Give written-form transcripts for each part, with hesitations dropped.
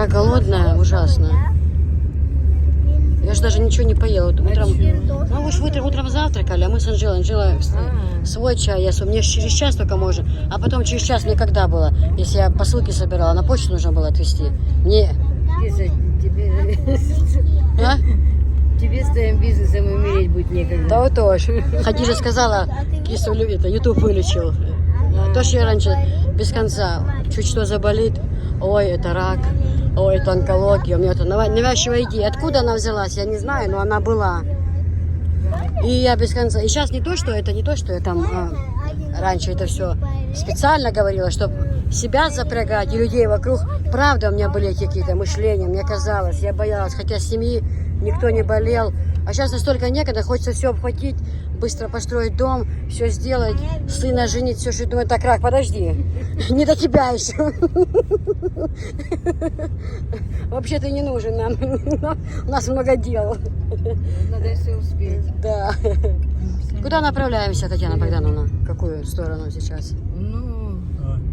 такая голодная, ужасно. Я же даже ничего не поела. Вот утром, ну, мы же утром завтракали, а мы с Анжелой. Анжела свой чай, я мне через час только можно. А потом через час мне когда было? Если я посылки собирала, на почту нужно было отвезти. Мне... А? Тебе с твоим бизнесом умереть будет некогда. Да вот тоже. Хадижа сказала, кису это, YouTube вылечил. То, что я раньше без конца чуть что заболит, ой, это рак, ой, это онкология. У меня это навязчивая идея. Откуда она взялась, я не знаю, но она была. И я без конца. И сейчас не то, что я там раньше это все специально говорила, чтобы себя запрягать и людей вокруг. Правда, у меня были какие-то мышления, мне казалось, я боялась, хотя семьи никто не болел. А сейчас настолько некогда, хочется все обхватить, быстро построить дом, все сделать, сына женить, все, что думаю, так, рак, подожди, не до тебя еще. Вообще ты не нужен нам, у нас много дел. Надо все успеть. Да. Куда направляемся, Татьяна Богдановна? В какую сторону сейчас? Ну,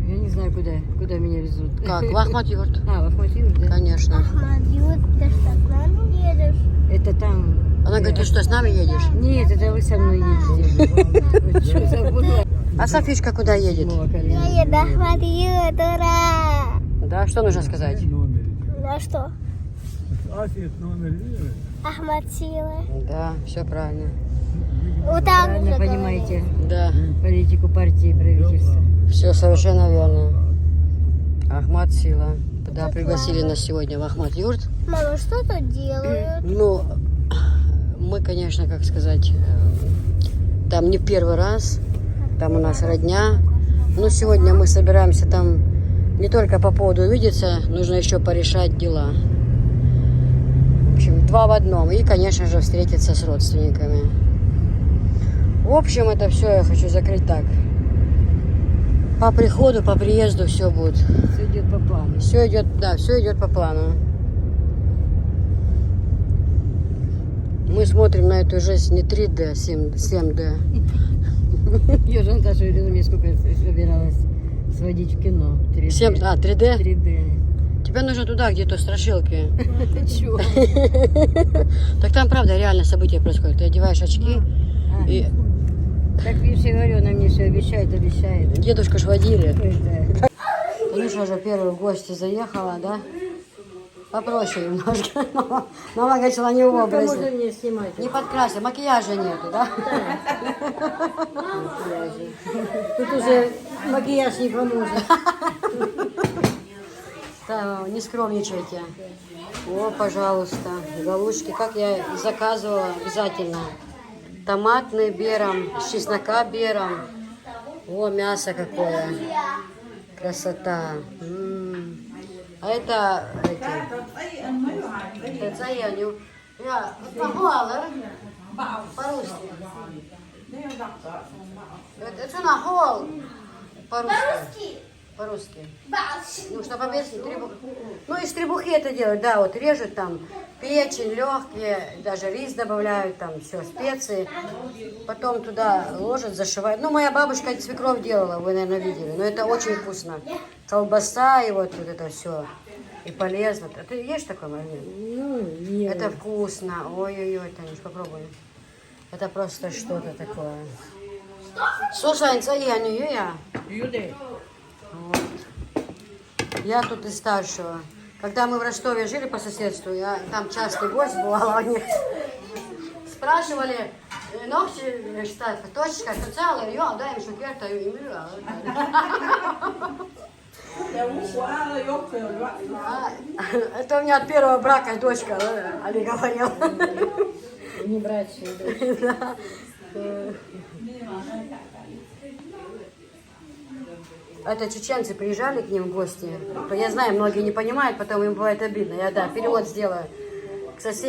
я не знаю, куда меня везут. Как? В Ахмат-Юрт. А, в Ахмат-Юрт, да? Конечно. Ахмат-Юрт, ты что, с нами едешь? Это там... Она говорит, ты что, с нами едешь? Нет, это вы со мной едете. Что забыла? А Софишка куда едет? Я еду Ахмат-Юрт, ура! Да, что нужно сказать? Ну что? номер. Ахмат Сила. Да, все правильно. Вот так Правильно уже понимаете Да, политику партии и правительства. все совершенно верно. Ахмат Сила. Да, пригласили нас сегодня в Ахмат-Юрт. Мама, что тут делают? Ну, мы, конечно, как сказать, там не в первый раз. Там у нас родня. Но сегодня мы собираемся там не только по поводу увидеться, нужно еще порешать дела. В общем, два в одном. И, конечно же, встретиться с родственниками. В общем, это все я хочу закрыть так. По приходу, по приезду все будет. Все идет по плану. Все идет, да, все идет по плану. Мы смотрим на эту жизнь не 3D, а 7D. Я же Наташа говорила, мне сколько я собиралась сводить в кино. 3D. 3D? 3D. Тебе нужно туда, где-то страшилки. Ты чё? Так там, правда, реально события происходят. Ты одеваешь очки, и Так видишь, я говорю, она мне все обещает. дедушку ж водили. Это... Ну что же, первая в гости заехала, да? Попроще немножко. Мама говорит, что она не в Можно образе. мне снимать? Не подкрасила, макияжа нету, да? Макияжи. Тут уже макияж не поможет. Да, не скромничайте. О, пожалуйста, галушки, как я и заказывала, обязательно. Томатный берем, с чеснока берем. О, мясо какое. Красота. А это это я по-русски. Это на хол по-русски. По-русски. Ну, чтобы объяснить, ну, из требухи это делают, да, вот режут там печень, легкие, даже рис добавляют, там все, специи. Потом туда ложат, зашивают. Ну, моя бабушка свекровь делала, вы, наверное, видели. Но это очень вкусно. Колбаса и вот это все. И полезно. А ты ешь такой момент? Ну, нет. Это вкусно. Ой-ой-ой, Танюш, попробуй. Это просто что-то такое. Слушай, я не я. Вот. Я тут из старшего. Когда мы в Ростове жили по соседству, я там частый гость бывала у них. Спрашивали, ногти, что точка, социал, и я, да, им шукерта, и мира. Это у меня от первого брака дочка, Али говорил. Не брать сюда. Это чеченцы приезжали к ним в гости. Я знаю, многие не понимают, потом им бывает обидно. Я, да, перевод сделаю.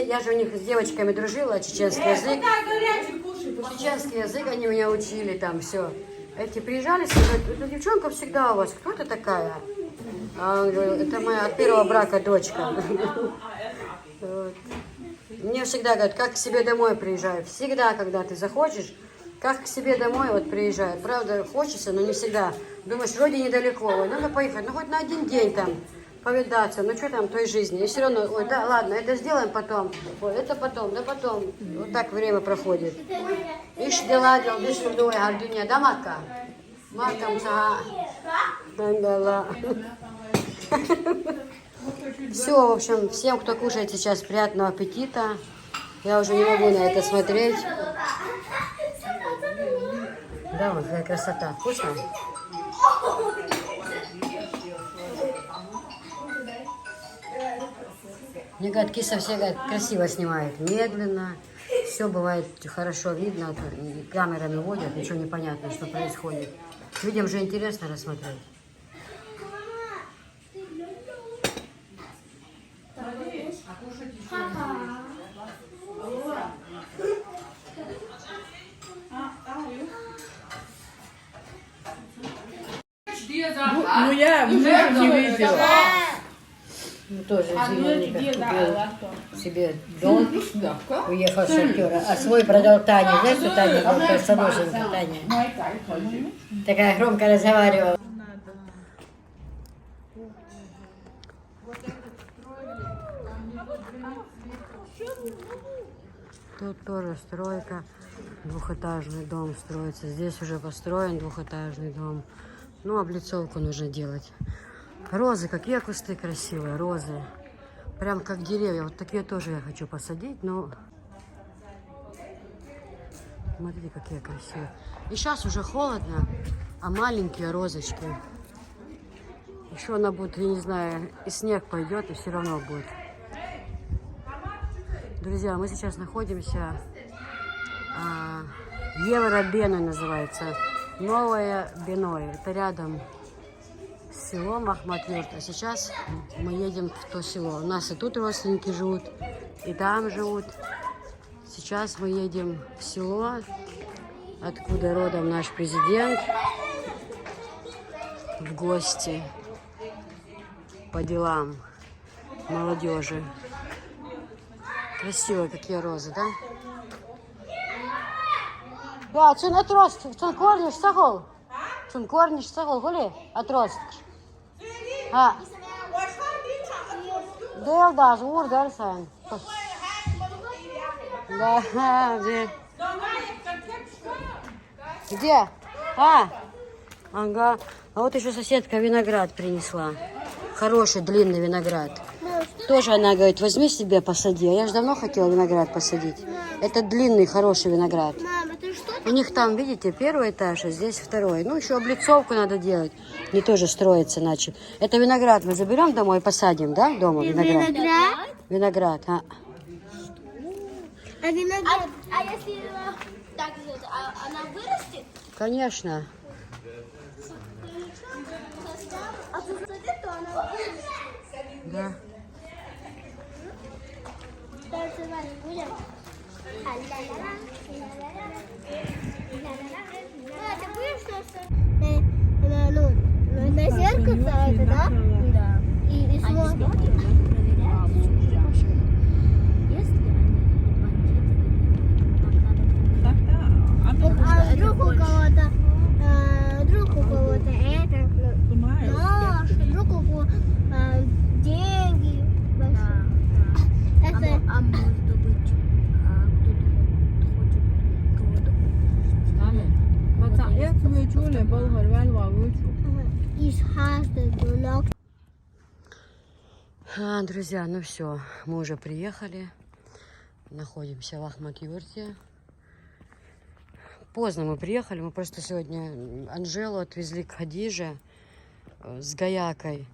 Я же у них с девочками дружила, чеченский язык. Чеченский язык они меня учили, там все. Эти приезжали, говорят, эта девчонка всегда у вас, кто это такая? А он говорил, это моя от первого брака дочка. Мне всегда говорят, как к себе домой приезжаю. Всегда, когда ты захочешь, как к себе домой вот приезжают. Правда, хочется, но не всегда. Думаешь, вроде недалеко, надо поехать, ну хоть на один день там повидаться. Ну что там той жизни? И все равно, ой, да, ладно, это сделаем потом. Ой, это потом, да потом. Вот так время проходит. Ишь, дела, дел, без судой, гордыня, да, Мака? Макам, да. Все, в общем, всем, кто кушает сейчас, приятного аппетита. Я уже не могу на это смотреть. Да, вот какая красота. Вкусно? Мне говорят, киса все говорят, красиво снимает, медленно. Все бывает хорошо видно, камерами водят, ничего не понятно, что происходит. Людям же интересно рассмотреть. Ну я мужа не видела. Ну, тоже Зеленников купил себе дом, уехал с актера, а свой продал Тане. Знаешь, что Таня была красавушенька, Таня? Такая громко разговаривала. Тут тоже стройка, двухэтажный дом строится. Здесь уже построен двухэтажный дом. Ну, облицовку нужно делать. Розы, какие кусты красивые, розы. Прям как деревья. Вот такие тоже я хочу посадить, но... Смотрите, какие красивые. И сейчас уже холодно, а маленькие розочки. Еще она будет, я не знаю, и снег пойдет, и все равно будет. Друзья, мы сейчас находимся... Евробеной называется. Новое Беной. Это рядом с селом Ахмат-Юрт. А сейчас мы едем в то село. У нас и тут родственники живут, и там живут. Сейчас мы едем в село, откуда родом наш президент, в гости по делам молодежи. Красивые какие розы, да? Ja, zum Atrost, zum Kornisch, Sachol. Zum Kornisch, Sachol, Huli, Atrost. Ha. Del da, звур, да, Сан. Да, где? Где? Ага. А вот еще соседка виноград принесла. Хороший, длинный виноград. Тоже она говорит, возьми себе, посади. А я же давно хотела виноград посадить. Это длинный, хороший виноград. Мама, ты что? У них там, видите, первый этаж, а здесь второй. Ну, еще облицовку надо делать. Не тоже строится начали. Это виноград мы заберем домой и посадим, да, дома виноград? Виноград? Виноград, а. А виноград? А если так сделать, она вырастет? Конечно. А посадить, то она вырастет. Да. Танцевать будем? Ты будешь что на зеркало это, да? Да. И смотрим. А вдруг у кого-то это, нож, вдруг у кого деньги большие. Это А может быть, кто-то хочет кого-то. Як ви чули, болгар вельва вичу. из каждого. Друзья, ну все, мы уже приехали. Находимся в Ахмат-Юрте. Поздно мы приехали, мы просто сегодня Анжелу отвезли к Хадиже с Гаякой.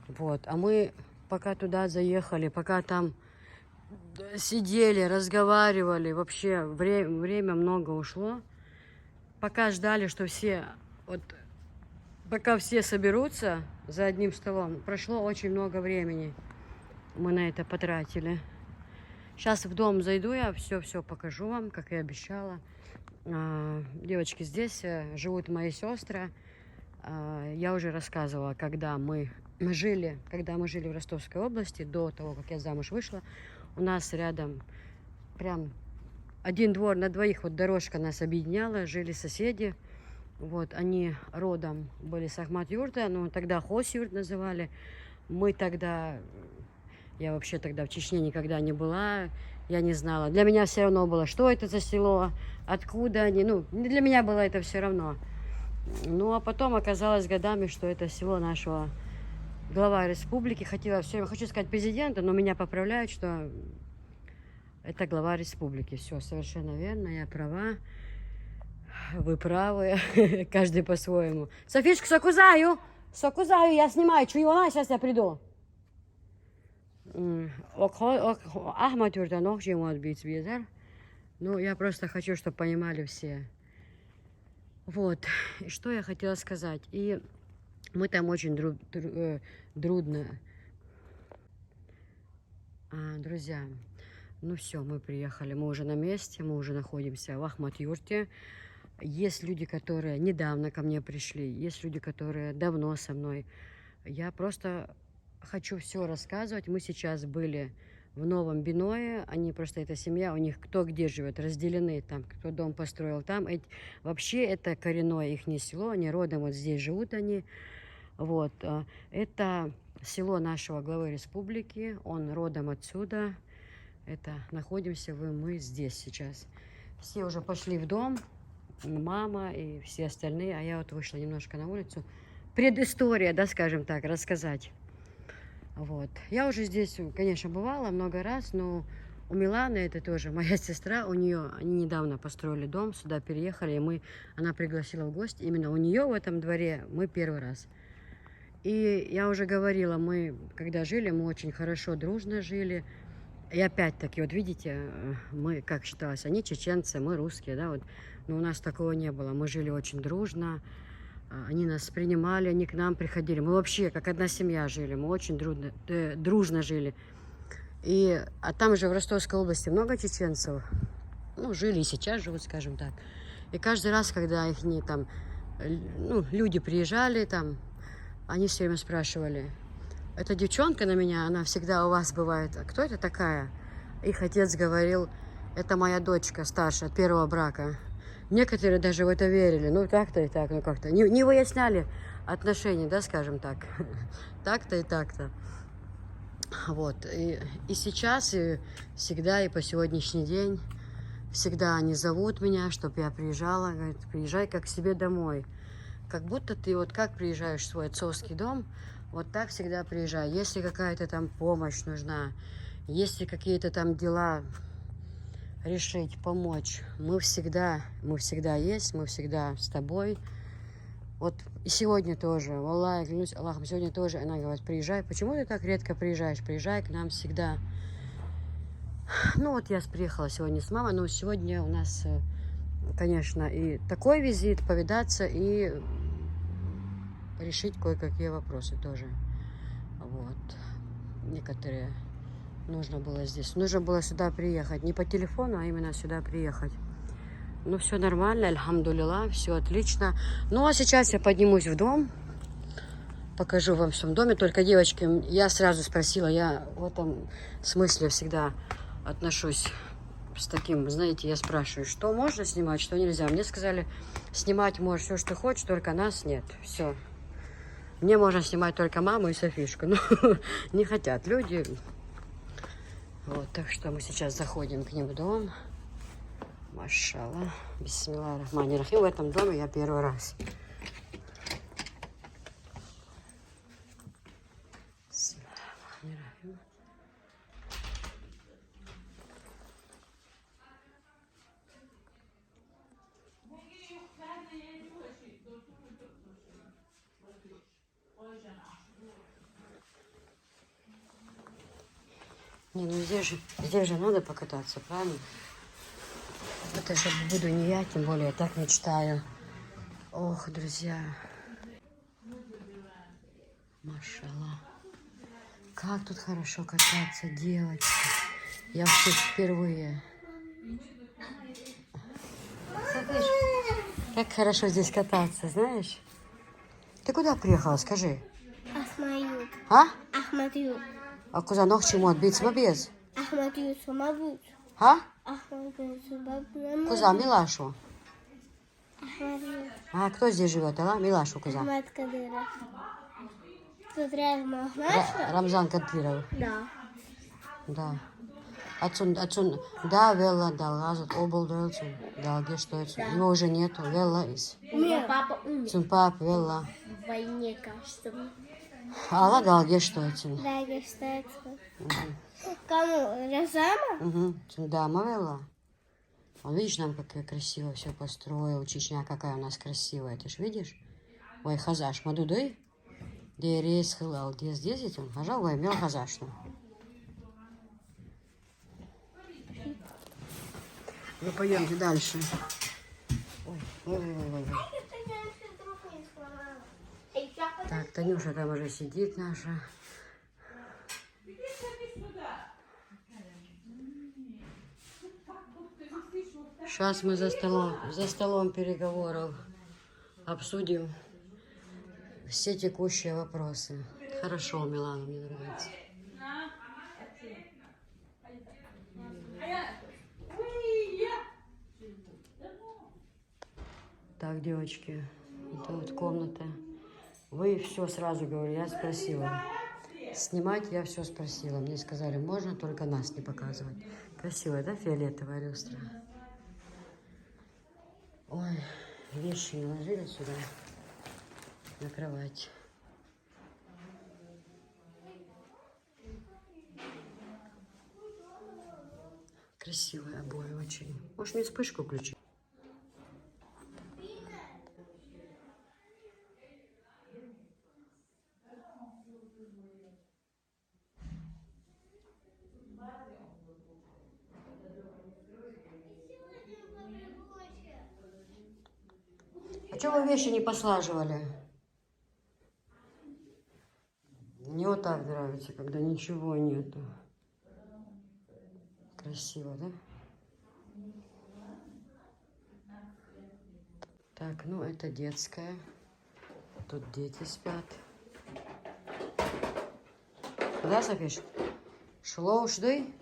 Вот. А мы пока туда заехали, пока там сидели, разговаривали, вообще время много ушло. Пока ждали, что все, вот, пока все соберутся за одним столом, прошло очень много времени. Мы на это потратили. Сейчас в дом зайду, я все покажу вам, как и обещала. Девочки, здесь живут мои сестры. Я уже рассказывала, когда мы жили в Ростовской области, до того, как я замуж вышла, у нас рядом прям один двор на двоих, вот дорожка нас объединяла, жили соседи. Вот, они родом были с Ахмат-Юрта, но тогда Хос-Юрт называли. мы тогда, я вообще тогда в Чечне никогда не была, я не знала. Для меня все равно было, что это за село, откуда они, ну, для меня было это все равно. Ну, а потом оказалось годами, что это село нашего глава республики. Хотела все время, хочу сказать президента, но меня поправляют, что это глава республики. Все, совершенно верно, я права. Вы правы, каждый по-своему. Софишка, сокузаю, я снимаю, чуюна, сейчас я приду. Ахмад Юртанов, чему отбить ветер. Ну, я просто хочу, чтобы понимали все. Вот, и что я хотела сказать. И мы там очень трудно. Друзья, ну все, мы приехали, мы уже на месте, мы уже находимся в Ахмат-Юрте. Есть люди, которые недавно ко мне пришли, есть люди, которые давно со мной. Я просто хочу все рассказывать. Мы сейчас были в Новом Биное, они просто, эта семья, у них кто где живет, разделены там, кто дом построил там. Вообще это коренное их село, они родом вот здесь живут они. Вот, это село нашего главы республики, он родом отсюда. Это находимся мы здесь сейчас. Все уже пошли в дом, мама и все остальные, а я вот вышла немножко на улицу. Предыстория, да, скажем так, рассказать. Вот. Я уже здесь, конечно, бывала много раз, но у Миланы, это тоже моя сестра, у нее, они недавно построили дом, сюда переехали, и она пригласила в гости. Именно у нее в этом дворе мы первый раз. И я уже говорила, мы, когда жили, мы очень хорошо, дружно жили. И опять-таки, вот видите, мы, как считалось, они чеченцы, мы русские, да, вот. Но у нас такого не было. Мы жили очень дружно, они нас принимали, они к нам приходили. Мы вообще как одна семья жили, мы очень дружно жили. А там же в Ростовской области много чеченцев, ну, жили и сейчас живут, скажем так. И каждый раз, когда их там, ну, люди приезжали, там, они все время спрашивали, эта девчонка на меня, она всегда у вас бывает, а кто это такая? Их отец говорил, это моя дочка старшая от первого брака. Некоторые даже в это верили, ну так-то и так, ну как-то. Не выясняли отношения, да, скажем так. Так-то и так-то. Вот. И сейчас, и всегда, и по сегодняшний день, всегда они зовут меня, чтобы я приезжала, говорят, приезжай как к себе домой. Как будто ты вот как приезжаешь в свой отцовский дом, вот так всегда приезжай. Если какая-то там помощь нужна, если какие-то там дела решить, помочь, мы всегда есть, мы всегда с тобой. Вот и сегодня тоже, Аллах, клянусь Аллахом, сегодня тоже она говорит, приезжай. Почему ты так редко приезжаешь? Приезжай к нам всегда. Ну вот я приехала сегодня с мамой, но сегодня у нас, конечно, и такой визит, повидаться и решить кое-какие вопросы тоже. Вот. Некоторые нужно было сюда приехать. Не по телефону, а именно сюда приехать. Ну, все нормально, альхамдулилла, все отлично. Ну, а сейчас я поднимусь в дом. Покажу вам в своем доме. Только, девочки, я сразу спросила, я в этом смысле всегда отношусь с таким, знаете, я спрашиваю, что можно снимать, что нельзя. Мне сказали, снимать можешь все, что хочешь, только нас нет. Все. Мне можно снимать только маму и Софишку. Ну, не хотят люди. Вот, так что мы сейчас заходим к ним в дом. Машалла. Бисмилlah рахмани рахим. В этом доме я первый раз. Не, ну здесь же надо покататься, правильно? Это же буду не я, тем более я так мечтаю. Ох, друзья. Машалла. Как тут хорошо кататься, девочки. Я вообще впервые. Смотришь, как хорошо здесь кататься, знаешь? Ты куда приехала, скажи? Ахмают. А? Ахмают. А куда ног чему отбить без? Ахмают, самабут. А? Ахмают, самабут. Куда, Милашу? Ахмают. А кто здесь живет, а? Милашу куда? Ахмад Кадыров. Тут рядом, знаешь? Рамзан Кадыров. Да. Да. Отцун, да, Велла, да, Лазат, обл дойцун, да, где что это? Его уже нету, Велла из. Нет. Папа умер Цун пап, Велла. в войне, кажется. Алла, да, где что это? Да, я считаю. Кому? Разама? Угу. Да, Мавелла. Он, видишь, нам как красиво все построил. Чечня какая у нас красивая. Ты ж видишь? Ой, хазаш, мадудой? Дерес хылал. Здесь он. Хажал, ой, мел хазашну. Ну, пойдемте дальше. Ой. Так, Танюша там уже сидит наша. Сейчас мы за столом переговоров обсудим все текущие вопросы. Хорошо, Милана, мне нравится. Так, девочки, это вот комната. Вы все сразу говорю, я спросила. Снимать я все спросила. Мне сказали, можно только нас не показывать. Красивая, да, фиолетовая люстра? Ой, вещи не ложили сюда, на кровать. Красивые обои очень. Может, мне вспышку включить? А что вы вещи не послаживали? Мне вот так нравится, когда ничего нету. Красиво, да? Так, ну это детская. Тут дети спят. Да, Софиш? Шло ушды?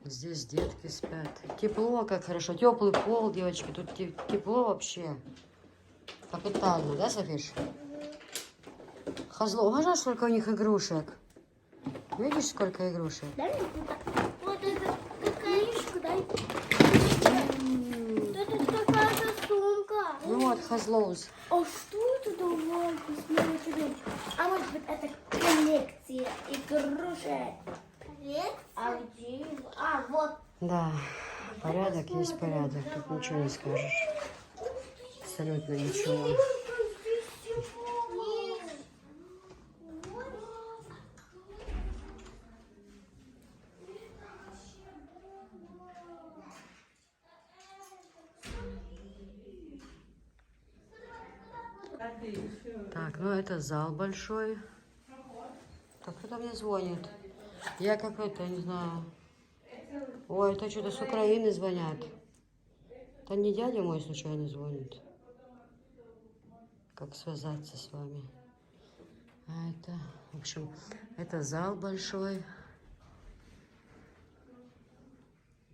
Здесь детки спят. Тепло, как хорошо. Теплый пол, девочки. Тут тепло вообще. Капитально, да, Софиш? Хазло. Ага, сколько у них игрушек. Видишь, сколько игрушек? Дай мне вот это какая-нибудь, дай. Это какая-то сумка. Ну вот, Хазлоус. А что это давай посмотрим? А может быть это коллекция игрушек? Коллекция? А где? А, вот. Да, порядок есть порядок. Тут ничего не скажешь. Абсолютно ничего. Так, ну это зал большой. Так, кто-то мне звонит. Я какой-то, не знаю. Ой, это что-то с Украины звонят. Это не дядя мой случайно звонит. Как связаться с вами? А это, в общем, это зал большой.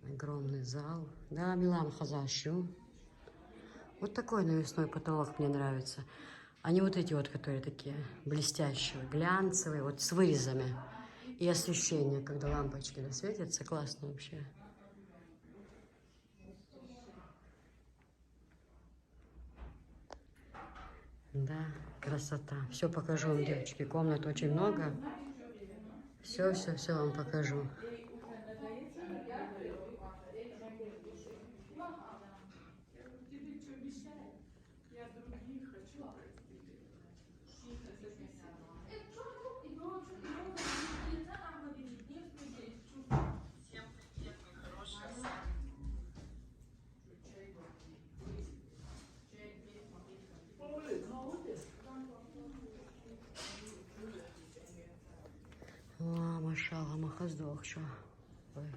Огромный зал. Да, Милан Хазащу. Вот такой навесной потолок мне нравится. А не вот эти вот, которые такие блестящие, глянцевые, вот с вырезами. И освещение, когда лампочки светятся, классно вообще. Да, красота. Все покажу вам, девочки. Комнат очень много. Все вам покажу. Машалла, махаздох, что? Ой,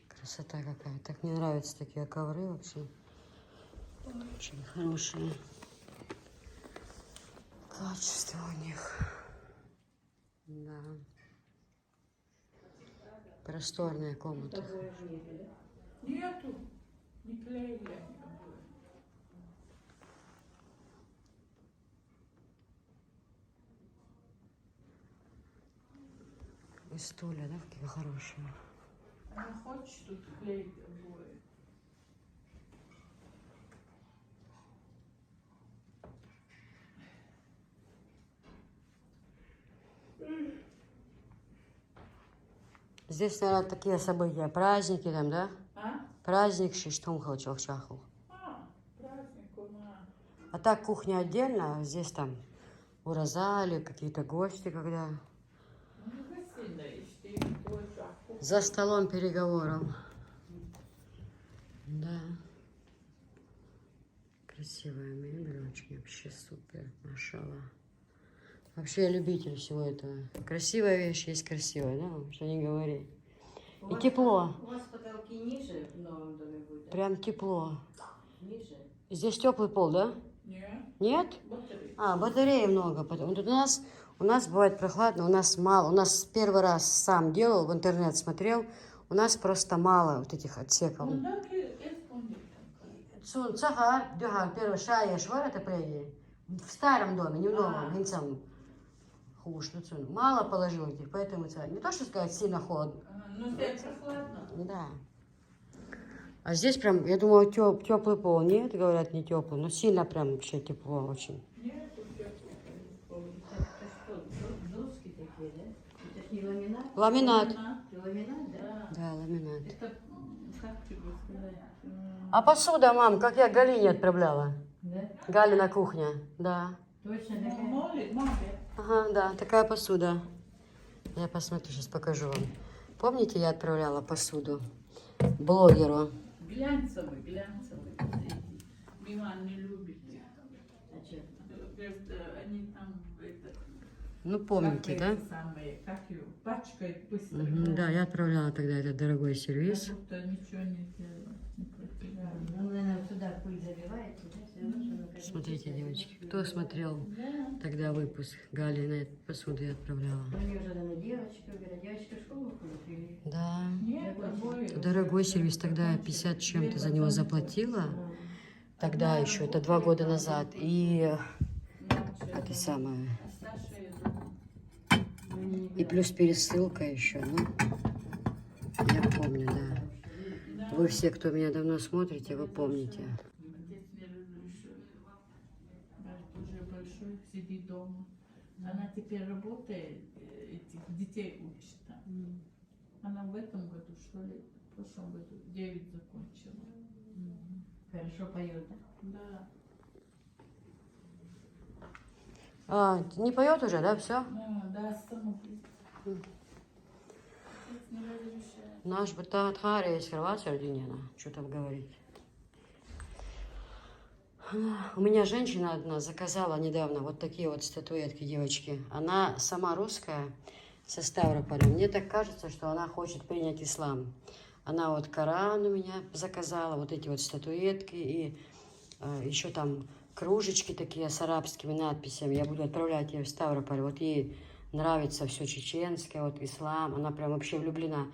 красота какая. Так мне нравятся такие ковры вообще. Очень хорошие. Качество у них. Да. Просторная комната. Нету. Не клеили. И стулья, да, какие хорошие. Она хочет тут клеить обои. Здесь, наверное, такие события, праздники там, да? А? Праздник Шиштум Халчахчаху. Праздник у нас. А так кухня отдельно, а здесь там уразали, какие-то гости, когда Ну, гостиная, и тоже. за столом переговоров. Да. Красивая мебель, очень вообще супер, машалла. Вообще я любитель всего этого. Красивая вещь есть красивая, да? Что не говори. И тепло. У вас потолки ниже в новом доме будет? Прям тепло. Ниже? Здесь теплый пол, да? Нет, Нет? батарея. А, батареи много. Вот тут у нас бывает прохладно, у нас мало. У нас первый раз сам делал, в интернет смотрел. У нас просто мало вот этих отсеков. Ну, да, эспондит. Цун, цахар, дюгар, первый шая, швар отопление. В старом доме, не в новом, винцам. Хуш, ну цун. Мало положил этих, поэтому не то, что сказать, сильно холодно. Ну, здесь прохладно. Да. А здесь прям, я думала, теплый пол. Нет, говорят, не теплый, но сильно прям вообще тепло очень. Нет, тут тепло. Это что, доски такие, да? Это ж не ламинат? Ламинат. Ламинат, да? Да, ламинат. Это, как тебе сказать? А посуда, мам, как я Галине отправляла? Да? Галина кухня, да. Точно такая? Молит, молит. Ага, да, такая посуда. Я посмотрю, сейчас покажу вам. Помните, я отправляла посуду блогеру? Глянцевый, глянцевый. Милан не любит их. А чё? Говорит, они там, это, Ну, помните, как да? эти самые, как ее, пачкают быстро. Мгм, да, я отправляла тогда этот дорогой сервис. Как будто ничего не сделала, не потеряла. Ну, наверное, туда пыль забивается, да? Всё равно, что она как Смотрите, будто девочки, кто смотрел тогда выпуск Галиной посуды я отправляла? У нее же она девочка, говорят, девочка в школу ходит или... Да. Нет, обои. Дорогой сервис, тогда я 50 чем-то за него заплатила. Тогда еще, это 2 года назад. И это самое. И плюс пересылка еще. Ну, я помню, да. Вы все, кто меня давно смотрите, вы помните. Отец мне уже большой, сидит дома. Она теперь работает, этих детей учит там. Она в этом году, что ли, в прошлом году 9 закончила. Хорошо поет, да? Да. А, не поет уже, да, все? Да, остановись. Отец не разрешает. Наш Бататхари из Хорватии, Альдинена. Что там говорить? У меня женщина одна заказала недавно вот такие вот статуэтки, девочки. Она сама русская, со Ставрополя. Мне так кажется, что она хочет принять ислам. Она вот Коран у меня заказала, вот эти вот статуэтки и еще там кружечки такие с арабскими надписями. Я буду отправлять ее в Ставрополь. Вот ей нравится все чеченское, вот ислам. Она прям вообще влюблена.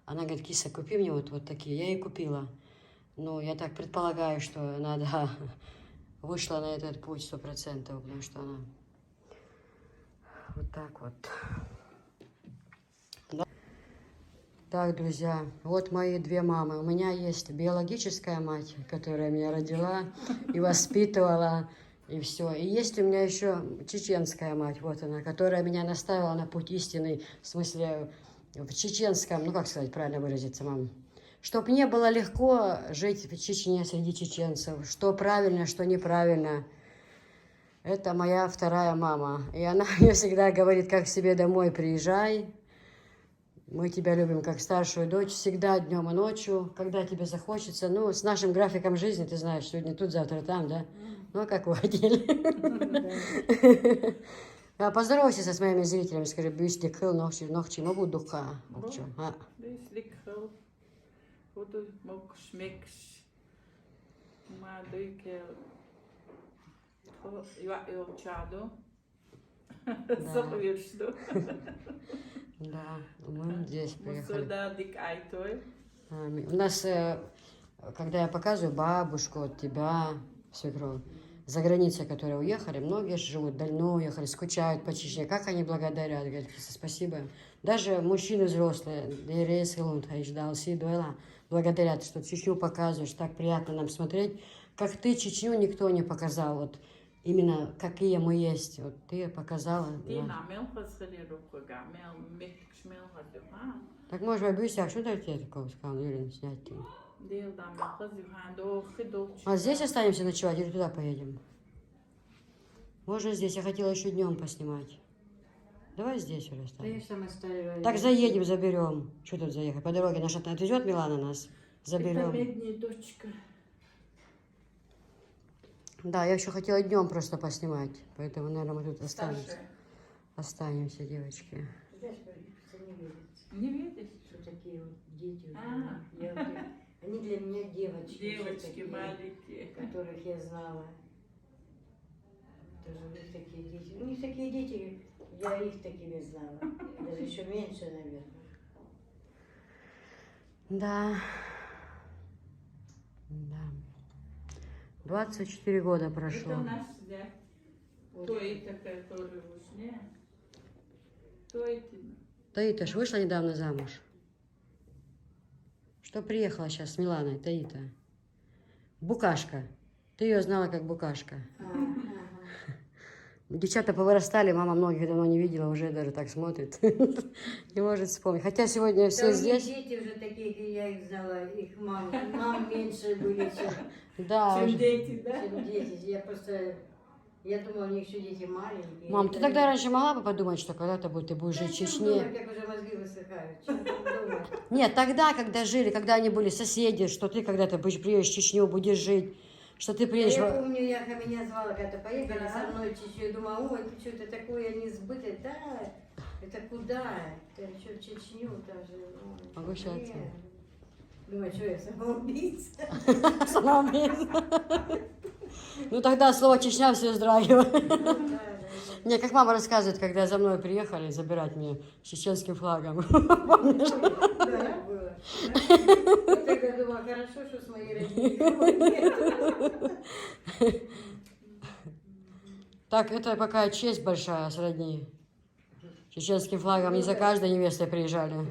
Она говорит, киса, купи мне вот такие. Я ей купила. Ну, я так предполагаю, что она, да, вышла на этот путь 100%, потому что она вот так вот. Да. Так, друзья, вот мои 2 мамы. У меня есть биологическая мать, которая меня родила и воспитывала, и все. И есть у меня еще чеченская мать, вот она, которая меня наставила на путь истинный, в смысле, в чеченском, ну как сказать, правильно выразиться, мам? Чтоб мне было легко жить в Чечне среди чеченцев, что правильно, что неправильно. Это моя 2-я мама. И она мне всегда говорит, как к себе домой приезжай. Мы тебя любим как старшую дочь, всегда днем и ночью, когда тебе захочется. Ну, с нашим графиком жизни, ты знаешь, сегодня тут, завтра там, да? Ну, как вы хотели. Поздоровайся со своими зрителями, скажи, бюстик, хыл, ногчи, могу духа. Бюстик, хыл, буду мог шмекш, мадыке, илчаду, совешду. Да, мы здесь приехали. Мусуда дик айтой. У нас, когда я показываю бабушку, вот тебя, свекровь, за границей, которые уехали, многие ж живут давно, уехали, скучают по Чечне. Как они благодарят, говорят, спасибо. Даже мужчины взрослые, благодарят, что Чечню показываешь, так приятно нам смотреть. Как ты Чечню никто не показал, вот именно какие мы есть, вот ты показала. Да. Так может быть, Бюся, что ты такого сказал, Юрий, снять ты? А здесь останемся ночевать или туда поедем? Можно здесь, я хотела еще днем поснимать. Давай здесь уже останемся. Конечно, мы стали... Так заедем, заберем. Что тут заехать? По дороге наша отвезет Милана нас? Заберем. Это медная дочка. Да, я еще хотела днем просто поснимать. Поэтому, наверное, мы тут останемся. Старшая. Останемся, девочки. Знаешь, не верится, Не видишь? что такие вот дети. А. Они для меня девочки. Девочки такие, маленькие. которых я знала. Тоже у них такие дети. У них такие дети, я их такими знала. Даже еще меньше, наверное. Да. Да. 24 года прошло. Это наш зять. То это, который в Ушне. То это. Таита ж вышла недавно замуж. Что приехала сейчас с Миланой, Таита? Букашка. Ты ее знала как Букашка. Девчата повырастали, мама многих давно не видела, уже даже так смотрит. Не может вспомнить. Хотя сегодня все Да, здесь. дети уже такие, как я их знала, их мам меньше были, Да, Чем уже. дети, да? чем дети. Я думала, у них еще дети маленькие. Мам, ты тогда раньше могла бы подумать, что когда-то ты будешь жить в Чечне? Как уже мозги высыхают. Чем там думать? Нет, тогда, когда жили, когда они были соседи, что ты когда-то приедешь в Чечню, будешь жить, что ты приедешь... Я помню, Яха меня звала, когда поехали со мной в Чечню, я думала, ой, ты что-то такое несбытое, да, это куда? Это что, в Чечню даже? Ой, Могу сейчас нет. идти. Думаю, что я самоубийца? Самоубийство. Ну тогда слово Чечня все вздрагивает. Не, как мама рассказывает, когда за мной приехали забирать меня с чеченским флагом. Помнишь? Да, было. Я тогда думала, хорошо, что с моей родителями. Так, это пока честь большая сродни. Чеченским флагом не за каждой невестой приезжали.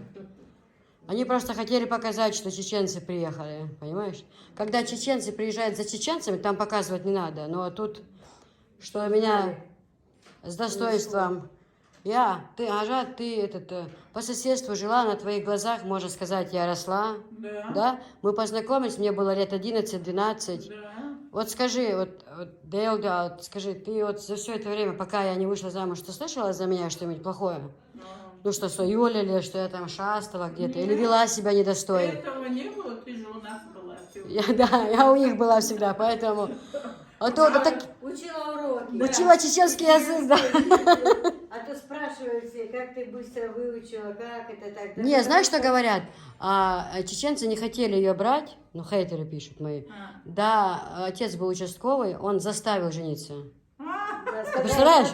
Они просто хотели показать, что чеченцы приехали, понимаешь? Когда чеченцы приезжают за чеченцами, там показывать не надо. Но тут, что меня с достоинством... ты по соседству жила, на твоих глазах, можно сказать, я росла. Да. Да? Мы познакомились, мне было лет 11-12. Да. Вот скажи, Дейлда, скажи, ты вот за все это время, пока я не вышла замуж, ты слышала за меня что-нибудь плохое? Ну что, союлили, что я там шастала где-то, или вела себя недостойно? Этого не было, ты же у нас была. Я у них была всегда, поэтому... А то так Учила уроки. учила чеченский язык, да. А то спрашивают все, как ты быстро выучила, как это так. Не, знаешь, что говорят? Чеченцы не хотели ее брать, ну, хейтеры пишут мои. Да, отец был участковый, он заставил жениться. Да, Ты представляешь?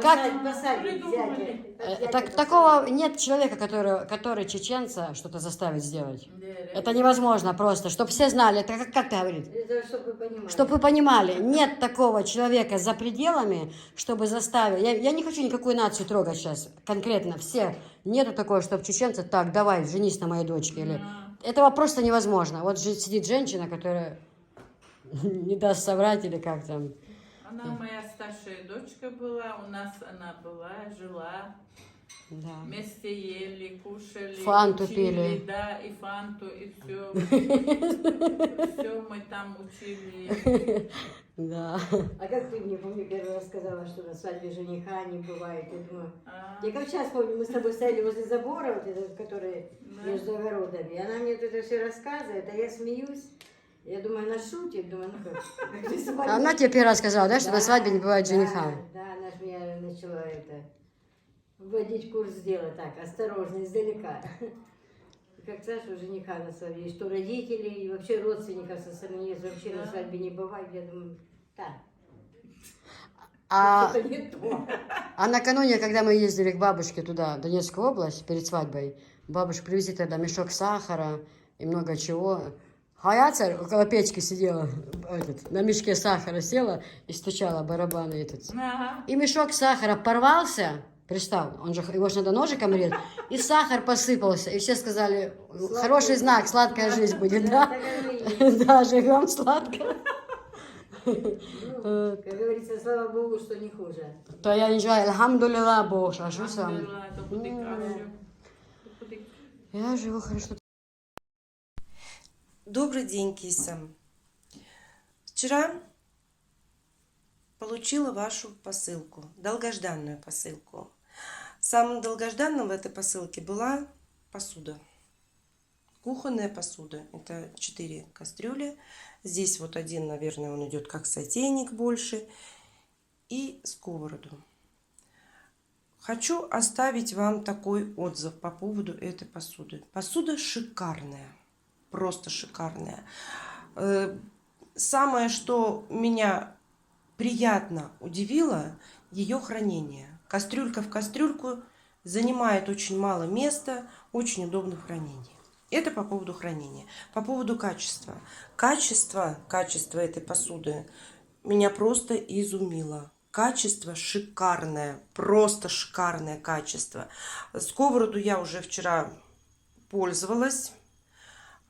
Как? Посадить, взять. Такого нет человека, который чеченца что-то заставит сделать. Это невозможно просто, чтобы все знали. Это как ты говоришь? Это чтобы вы понимали. Чтобы вы понимали, нет такого человека за пределами, чтобы заставить. Я не хочу никакую нацию трогать сейчас, конкретно все. Нету такого, чтобы чеченцы, так, давай, женись на моей дочке. Или... Этого просто невозможно. Вот сидит женщина, которая не даст соврать или как там. Она моя старшая дочка была, у нас она была, жила. Да. Вместе ели, кушали, Фанту учили, пили. да, и фанту, и все. Все мы там учили. Да. А как ты мне, помню, первый раз сказала, что на свадьбе жениха не бывает? Я думаю, А, я как сейчас помню, мы с тобой стояли возле забора, вот этот, который между огородами, и она мне вот это все рассказывает, а я смеюсь. Я думаю, она шутит, думаю, ну как ты свадьба. Она тебе первый раз сказала, да, что на свадьбе не бывает жениха? Да, она же меня начала вводить курс дела так, осторожно, издалека. Как Саша, жениха на свадьбе, и что родители, и вообще родственников со стороны вообще на свадьбе не бывает. Я думаю, так, что-то не то. А накануне, когда мы ездили к бабушке туда, в Донецкую область, перед свадьбой, бабушка привезли тогда мешок сахара и много чего. Хаяцер около печки сидела, на мешке сахара села и стучала барабаны этот. Ага. И мешок сахара порвался, представь, он же, его же надо ножиком резать, и сахар посыпался. И все сказали, хороший знак, сладкая жизнь будет, Да, да? так оно и есть. Да, живем сладко. Ну, как говорится, слава Богу, что не хуже. То я нічого, альхамдулілла, Боже, а що сам? Ангела, то буде краще. То буде Я живу хорошо. Добрый день, киса. Вчера получила вашу посылку, долгожданную посылку. Самым долгожданным в этой посылке была посуда. Кухонная посуда. Это 4 кастрюли. Здесь вот один, наверное, он идет как сотейник больше. И сковороду. Хочу оставить вам такой отзыв по поводу этой посуды. Посуда шикарная. Просто шикарная. Самое, что меня приятно удивило, ее хранение. Кастрюлька в кастрюльку занимает очень мало места, очень удобно в хранении. Это по поводу хранения. По поводу качества. Качество этой посуды меня просто изумило. Качество шикарное, просто шикарное качество. Сковороду я уже вчера пользовалась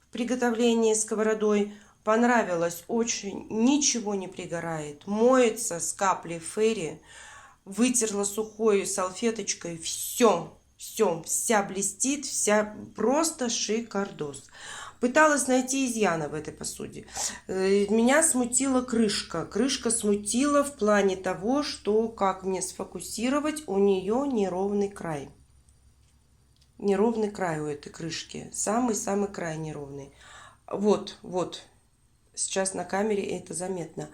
в приготовлении сковородой. Понравилось очень, ничего не пригорает. Моется с каплей ферри. Вытерла сухой салфеточкой. Все, вся блестит, вся просто шикардос. Пыталась найти изъяна в этой посуде. Меня смутила крышка. Крышка смутила в плане того, что как мне сфокусировать, у нее неровный край. Неровный край у этой крышки. Самый-самый край неровный. Вот. Сейчас на камере это заметно.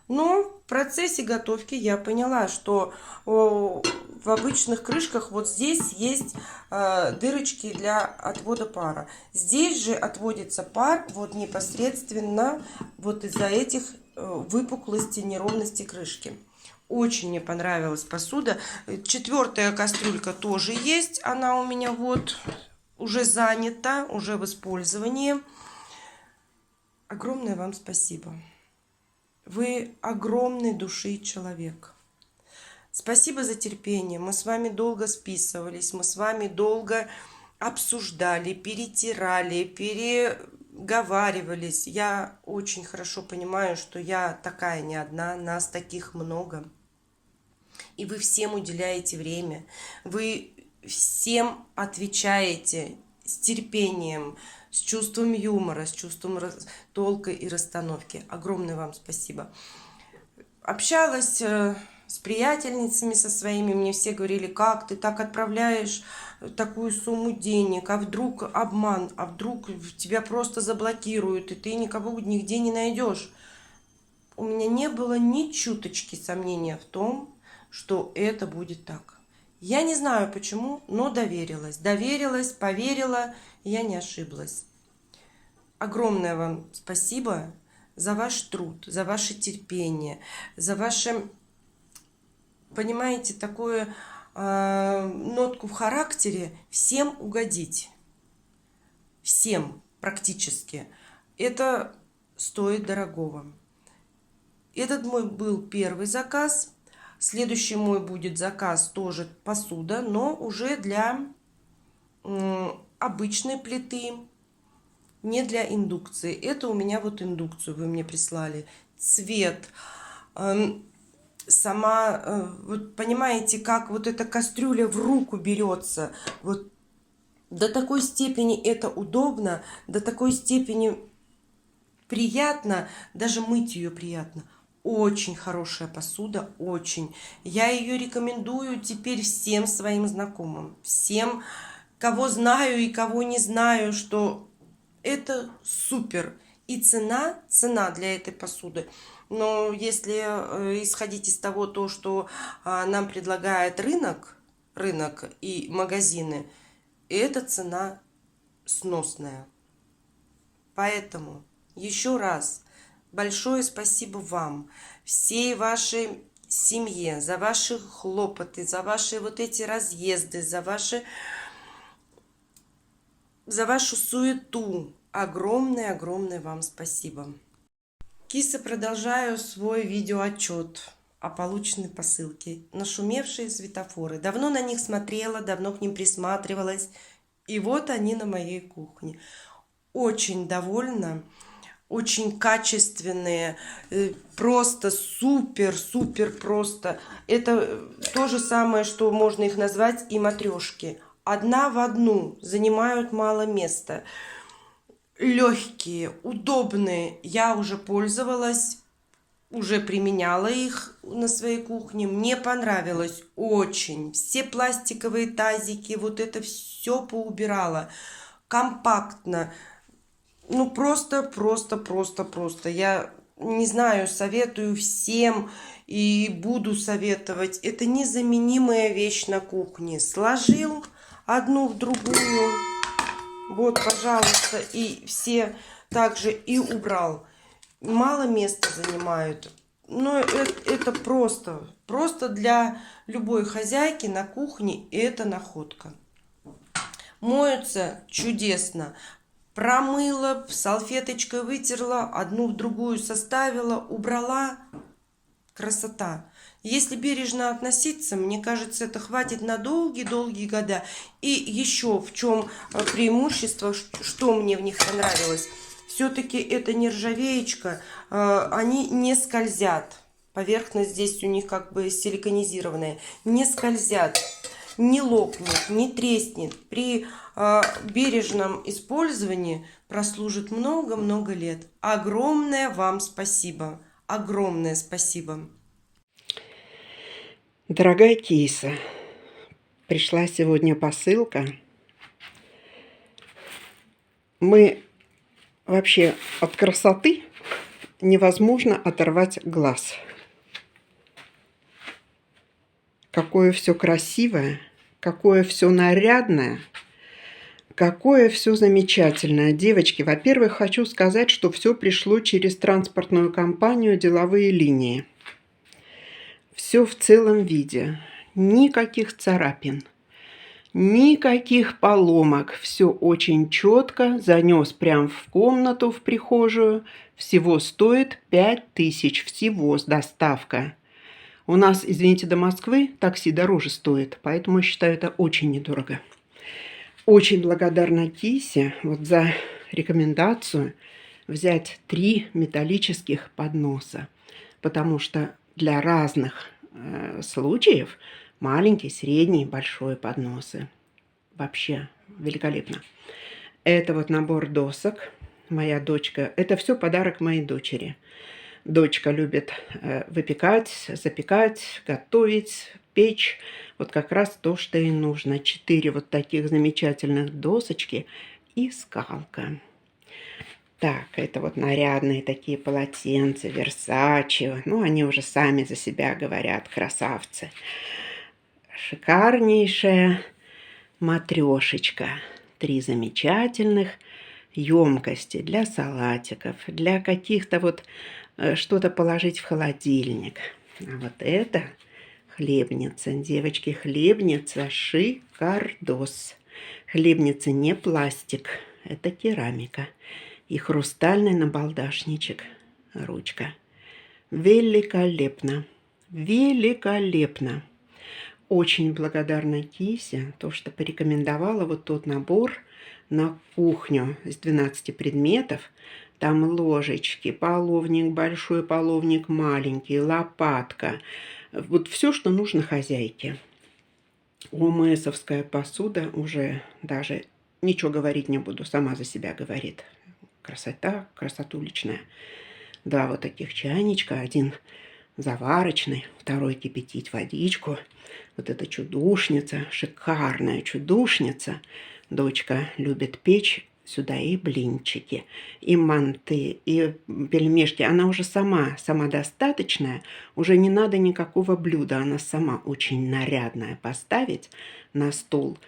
Но в процессе готовки я поняла, что в обычных крышках вот здесь есть дырочки для отвода пара. Здесь же отводится пар вот непосредственно вот из-за этих выпуклостей, неровностей крышки. Очень мне понравилась посуда. 4-я кастрюлька тоже есть. Она у меня вот уже занята, уже в использовании. Огромное вам спасибо. Вы огромной души человек. Спасибо за терпение. Мы с вами долго списывались, мы с вами долго обсуждали, перетирали, переговаривались. Я очень хорошо понимаю, что я такая не одна, нас таких много. И вы всем уделяете время. Вы всем отвечаете с терпением, с чувством юмора, с чувством толка и расстановки. Огромное вам спасибо. Общалась с приятельницами со своими, мне все говорили, как ты так отправляешь такую сумму денег, а вдруг обман, а вдруг тебя просто заблокируют, и ты никого нигде не найдешь. У меня не было ни чуточки сомнения в том, что это будет так. Я не знаю почему, но доверилась, поверила, я не ошиблась. Огромное вам спасибо за ваш труд, за ваше терпение, за ваше, понимаете, такую нотку в характере всем угодить. Всем практически. Это стоит дорогого. Этот мой был первый заказ. Следующий мой будет заказ тоже посуда, но уже для обычной плиты, не для индукции. Это у меня вот индукцию вы мне прислали. Цвет, сама, вот понимаете, как вот эта кастрюля в руку берется. Вот до такой степени это удобно, до такой степени приятно, даже мыть ее приятно. Очень хорошая посуда, очень. Я ее рекомендую теперь всем своим знакомым, всем, кого знаю и кого не знаю, что это супер. И цена для этой посуды. Но если исходить из того, что нам предлагает рынок и магазины, эта цена сносная. Поэтому еще раз большое спасибо вам, всей вашей семье, за ваши хлопоты, за ваши вот эти разъезды, за вашу суету. Огромное вам спасибо. Киса, продолжаю свой видеоотчет о полученной посылке. Нашумевшие светофоры. Давно на них смотрела, давно к ним присматривалась. И вот они на моей кухне. Очень довольна. Очень качественные, просто супер просто. Это то же самое, что можно их назвать и матрешки. Одна в одну, занимают мало места. Легкие, удобные. Я уже пользовалась, уже применяла их на своей кухне. Мне понравилось очень. Все пластиковые тазики, вот это все поубирала. Компактно. Ну, просто. Я не знаю, советую всем и буду советовать. Это незаменимая вещь на кухне. Сложил одну в другую. Вот, пожалуйста, и все также и убрал. Мало места занимают. Но это просто для любой хозяйки на кухне это находка. Моются чудесно. Промыла, салфеточкой вытерла, одну в другую составила, убрала. Красота. Если бережно относиться, мне кажется, это хватит на долгие года. И еще в чем преимущество, что мне в них понравилось. Все-таки это нержавеечка, они не скользят. Поверхность здесь у них как бы силиконизированная. Не скользят, не лопнет, не треснет. При бережном использовании прослужит много лет. Огромное вам спасибо. Огромное спасибо. Дорогая Киса, пришла сегодня посылка. Мы вообще от красоты невозможно оторвать глаз. Какое все красивое, какое все нарядное, какое все замечательное. Девочки, во-первых, хочу сказать, что все пришло через транспортную компанию «Деловые линии». Все в целом виде. Никаких царапин, никаких поломок. Все очень четко. Занес прям в комнату, в прихожую. Всего стоит 5000. Всего с доставка. У нас, извините, до Москвы такси дороже стоит. Поэтому я считаю, это очень недорого. Очень благодарна Кисе вот за рекомендацию взять 3 металлических подноса. Потому что для разных случаев маленький, средний, большой подносы. Вообще великолепно. Это вот набор досок. Моя дочка. Это все подарок моей дочери. Дочка любит выпекать, запекать, готовить, печь. Вот как раз то, что ей нужно. 4 вот таких замечательных досочки и скалка. Так, это вот нарядные такие полотенца, Versace. Ну, они уже сами за себя говорят, красавцы. Шикарнейшая матрешечка. 3 замечательных емкости для салатиков, для каких-то вот что-то положить в холодильник. А вот это хлебница. Девочки, хлебница шикардос. Хлебница не пластик, это керамика. И хрустальный набалдашничек. Ручка. Великолепно. Великолепно. Очень благодарна Кисе, то, что порекомендовала вот тот набор на кухню из 12 предметов. Там ложечки, половник большой, половник маленький, лопатка. Вот все, что нужно хозяйке. ОМСовская посуда уже даже ничего говорить не буду, сама за себя говорит. Красота, красотуличная. 2 вот таких чайничка, один заварочный, второй кипятить водичку. Вот эта чудушница, шикарная чудушница. Дочка любит печь сюда и блинчики, и манты, и пельмешки. Она уже сама самодостаточная, уже не надо никакого блюда. Она сама очень нарядная. Поставить на стол